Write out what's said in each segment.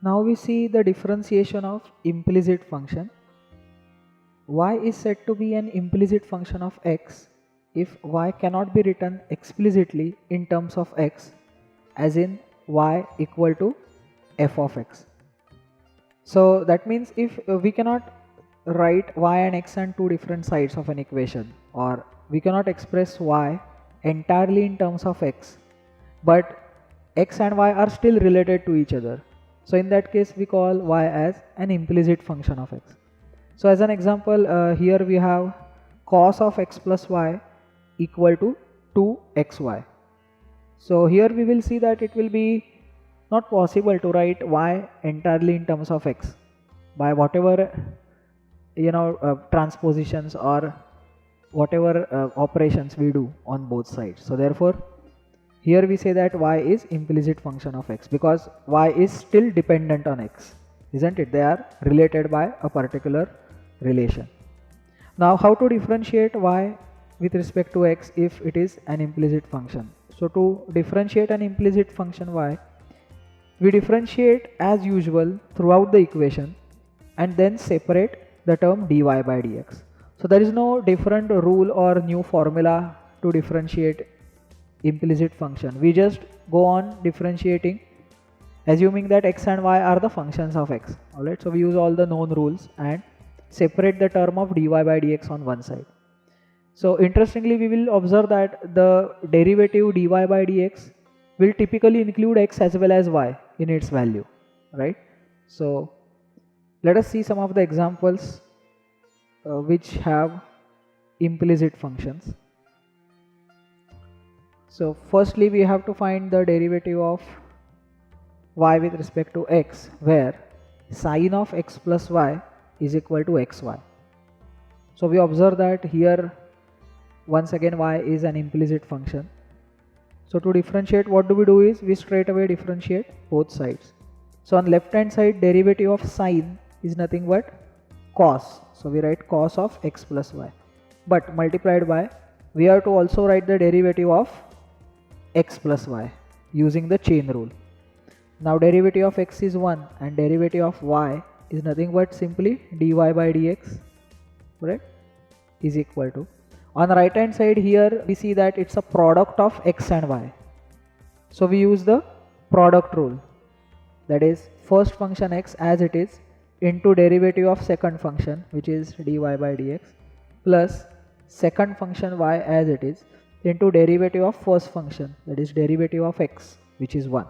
Now we see the differentiation of implicit function. Y is said to be an implicit function of x if y cannot be written explicitly in terms of x, as in y equal to f of x. So that means if we cannot write y and x on two different sides of an equation, or we cannot express y entirely in terms of x, but x and y are still related to each other. So in that case we call y as an implicit function of x. So as an example, here we have cos of x plus y equal to 2xy. So here we will see that it will be not possible to write y entirely in terms of x by whatever transpositions or whatever operations we do on both sides. So therefore here we say that y is implicit function of x because y is still dependent on x, isn't it? They are related by a particular relation. Now how to differentiate y with respect to x if it is an implicit function? So to differentiate an implicit function y, we differentiate as usual throughout the equation and then separate the term dy by dx. So there is no different rule or new formula to differentiate implicit function. We just go on differentiating assuming that x and y are the functions of x. Alright, so we use all the known rules and separate the term of dy by dx on one side. So interestingly, we will observe that the derivative dy by dx will typically include x as well as y in its value, right? So let us see some of the examples which have implicit functions. So firstly we have to find the derivative of y with respect to x, where sine of x plus y is equal to xy. So we observe that here once again y is an implicit function. So to differentiate, what do we do is we straight away differentiate both sides. So on left hand side, derivative of sine is nothing but cos. So we write cos of x plus y, but multiplied by, we have to also write the derivative of x plus y using the chain rule. Now derivative of x is 1 and derivative of y is nothing but simply dy by dx, right, is equal to, on the right hand side here we see that it's a product of x and y. So we use the product rule, that is first function x as it is into derivative of second function which is dy by dx plus second function y as it is into derivative of first function, that is derivative of x, which is 1.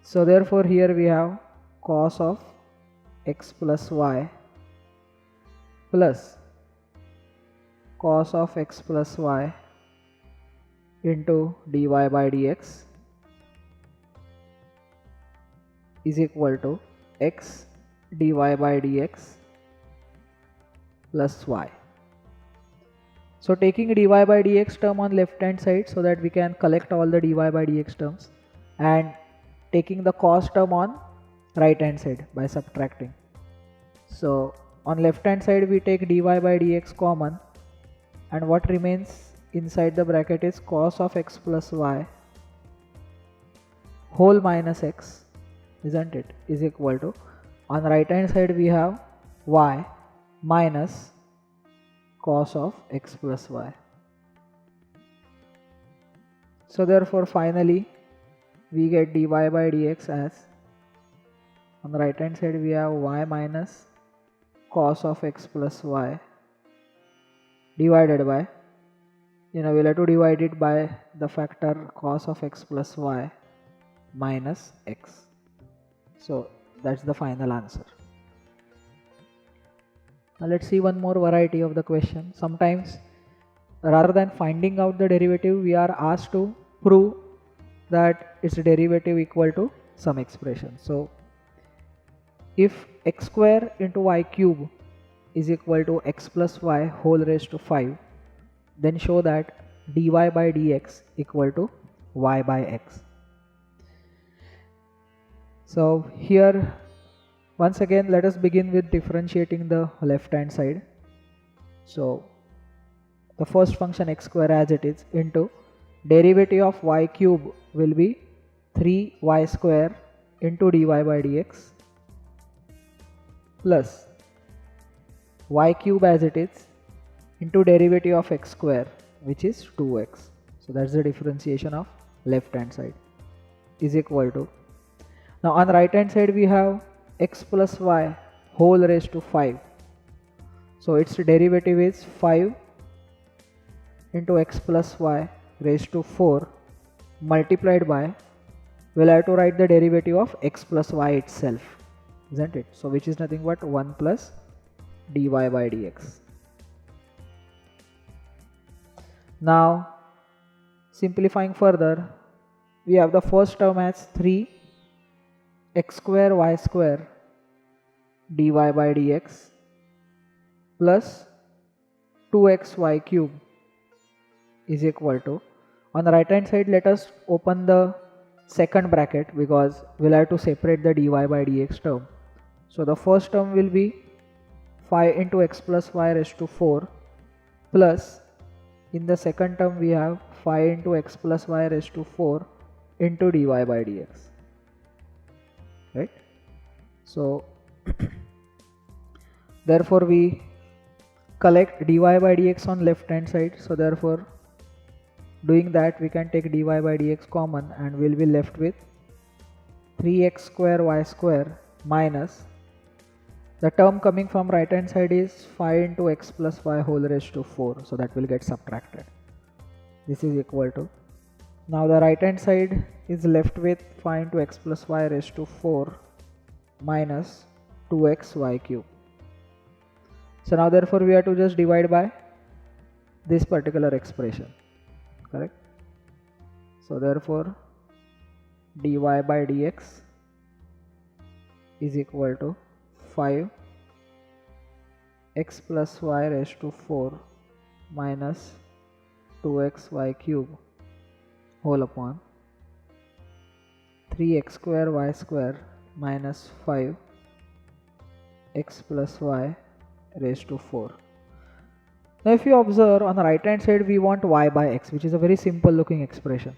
So therefore here we have cos of x plus y plus cos of x plus y into dy by dx is equal to x dy by dx plus y. So taking dy by dx term on left hand side so that we can collect all the dy by dx terms, and taking the cos term on right hand side by subtracting. So on left hand side we take dy by dx common, and what remains inside the bracket is cos of x plus y whole minus x, isn't it, is equal to, on the right hand side we have y minus cos of x plus y. So therefore finally we get dy by dx as, on the right hand side we have y minus cos of x plus y divided by, we'll have to divide it by the factor cos of x plus y minus x. So that's the final answer. Now let's see one more variety of the question. Sometimes rather than finding out the derivative, we are asked to prove that its derivative equal to some expression. So if x square into y cube is equal to x plus y whole raised to 5, then show that dy by dx equal to y by x. So here once again let us begin with differentiating the left hand side. So the first function x square as it is into derivative of y cube will be 3y square into dy by dx plus y cube as it is into derivative of x square, which is 2x. So that's the differentiation of left hand side, is equal to, now on the right hand side we have x plus y whole raised to 5. So its derivative is 5 into x plus y raised to 4 multiplied by, we'll have to write the derivative of x plus y itself, isn't it? So which is nothing but 1 plus dy by dx. Now simplifying further, we have the first term as 3 x square y square dy by dx plus 2xy cube is equal to, on the right hand side let us open the second bracket because we'll have to separate the dy by dx term. So the first term will be 5 into x plus y raised to 4 plus, in the second term we have 5 into x plus y raised to 4 into dy by dx, right? So therefore we collect dy by dx on left hand side, so therefore doing that we can take dy by dx common and we'll be left with 3x square y square minus, the term coming from right hand side is 5 into x plus y whole raised to 4, so that will get subtracted. This is equal to, now the right hand side is left with 5 into x plus y raised to 4 minus 2xy cube. So now therefore we have to just divide by this particular expression, correct? So therefore dy by dx is equal to 5 x plus y raised to 4 minus 2xy cube whole upon 3x square y square minus 5 x plus y raised to 4. Now if you observe, on the right hand side we want y by x, which is a very simple looking expression,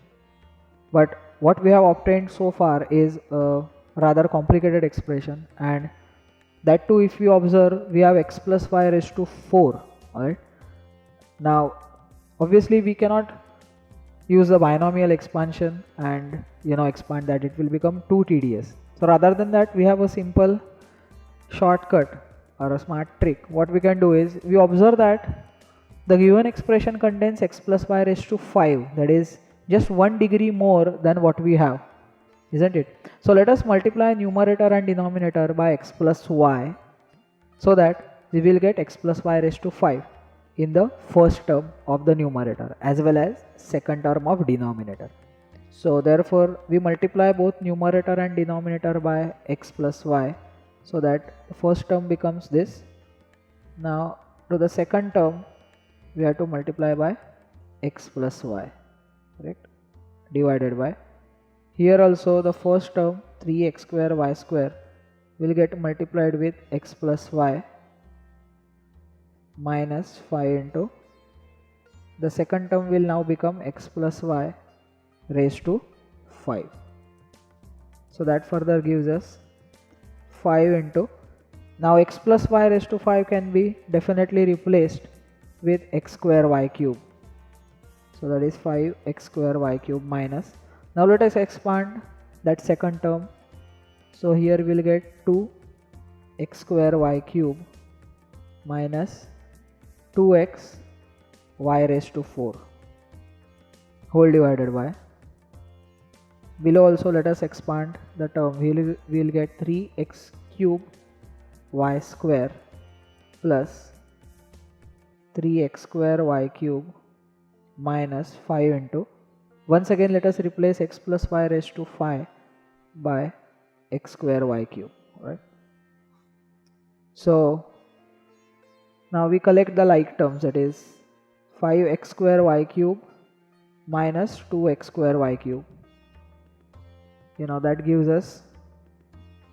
but what we have obtained so far is a rather complicated expression, and that too if you observe we have x plus y raised to 4, alright. Now obviously we cannot use the binomial expansion and expand that, it will become too tedious. So rather than that we have a simple shortcut or a smart trick. What we can do is, we observe that the given expression contains x plus y raised to 5, that is just 1 degree more than what we have, isn't it? So let us multiply numerator and denominator by x plus y, so that we will get x plus y raised to 5 in the first term of the numerator as well as second term of denominator. So therefore we multiply both numerator and denominator by x plus y, so that the first term becomes this. Now to the second term we have to multiply by x plus y, correct, divided by, here also the first term 3x square y square will get multiplied with x plus y minus 5 into, the second term will now become x plus y raised to 5. So that further gives us 5 into, now x plus y raised to 5 can be definitely replaced with x square y cube. So that is 5x square y cube minus, now let us expand that second term. So here we will get 2x square y cube minus 2x y raised to 4 whole divided by, below also let us expand the term, we will get 3x cube y square plus 3x square y cube minus 5 into, once again let us replace x plus y raised to 5 by x square y cube, right? So now we collect the like terms, that is 5x square y cube minus 2x square y cube, that gives us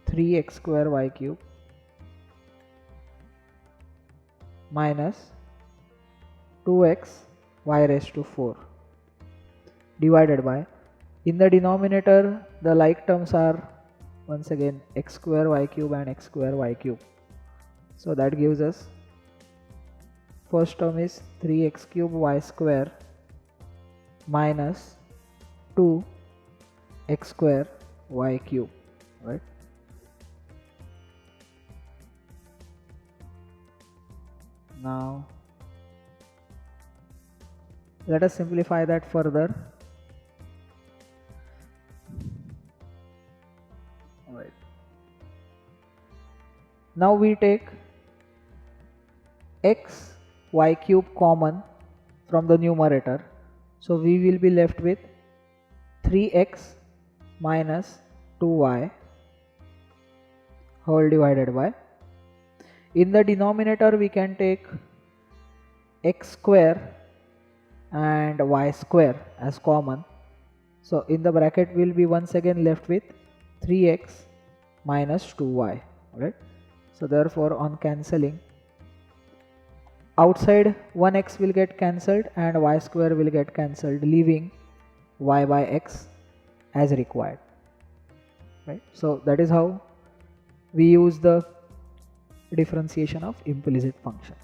3x square y cube minus 2x y raised to 4 divided by, in the denominator the like terms are once again x square y cube and x square y cube. So that gives us, first term is 3x cube y square minus 2x square y cube, right? Now let us simplify that further. Right. Now we take x y cube common from the numerator, so we will be left with 3x minus 2y whole divided by, in the denominator we can take x square and y square as common, so in the bracket we will be once again left with 3x minus 2y, right? So therefore on cancelling, outside 1x will get cancelled and y square will get cancelled, leaving y by x as required, right? So that is how we use the differentiation of implicit function.